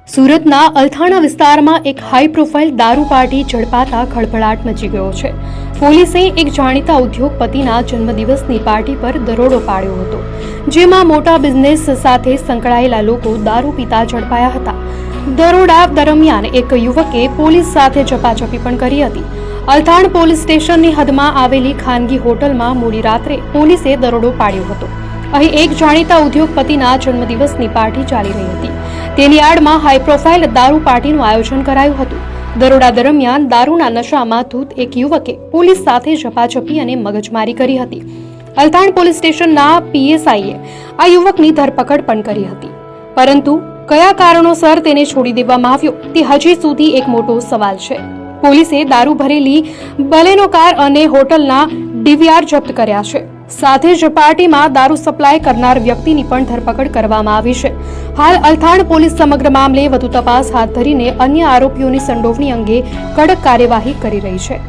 સુરતના અલથાણા વિસ્તારમાં એક હાઈ પ્રોફાઇલ દારૂ પાર્ટી ઝડપાતા ખળભળાટ મચી ગયો છે. પોલીસે એક જાણીતા ઉદ્યોગપતિના જન્મદિવસની પાર્ટી પર દરોડો પાડ્યો હતો, જેમાં મોટા બિઝનેસ સાથે સંકળાયેલા લોકો દારૂ પીતા ઝડપાયા હતા. દરોડા દરમિયાન એક યુવકે પોલીસ સાથે ઝપાઝપી પણ કરી હતી. અલથાણ પોલીસ સ્ટેશનની હદમાં આવેલી ખાનગી હોટલમાં મોડી રાત્રે પોલીસે દરોડો પાડ્યો હતો. અહીં એક જાણીતા ઉદ્યોગપતિના જન્મદિવસની પાર્ટી ચાલી રહી હતી. તેની આડમાં હાઈ પ્રોફાઇલ દારૂ પાર્ટીનું આયોજન કરાયું હતું. દરોડા દરમિયાન દારૂના નશામાં ધૂત એક યુવકે પોલીસ સાથે ઝપાઝપી અને મગજમારી કરી હતી. અલથાણ પોલીસ સ્ટેશનના પીએસઆઈએ આ યુવકની ધરપકડ પણ કરી હતી, પરંતુ કયા કારણોસર તેને છોડી દેવામાં આવ્યો તે હજી સુધી એક મોટો સવાલ છે. પોલીસે દારૂ ભરેલી બલેનો કાર અને હોટલના ડીવીઆર જપ્ત કર્યા છે. સાથે જ પાર્ટીમાં દારૂ સપ્લાય કરનાર વ્યક્તિની પણ ધરપકડ કરવામાં આવી છે. હાલ અલથાણ પોલીસ સમગ્ર મામલે વધુ તપાસ હાથ ધરીને અન્ય આરોપીઓની સંડોવણી અંગે કડક કાર્યવાહી કરી રહી છે.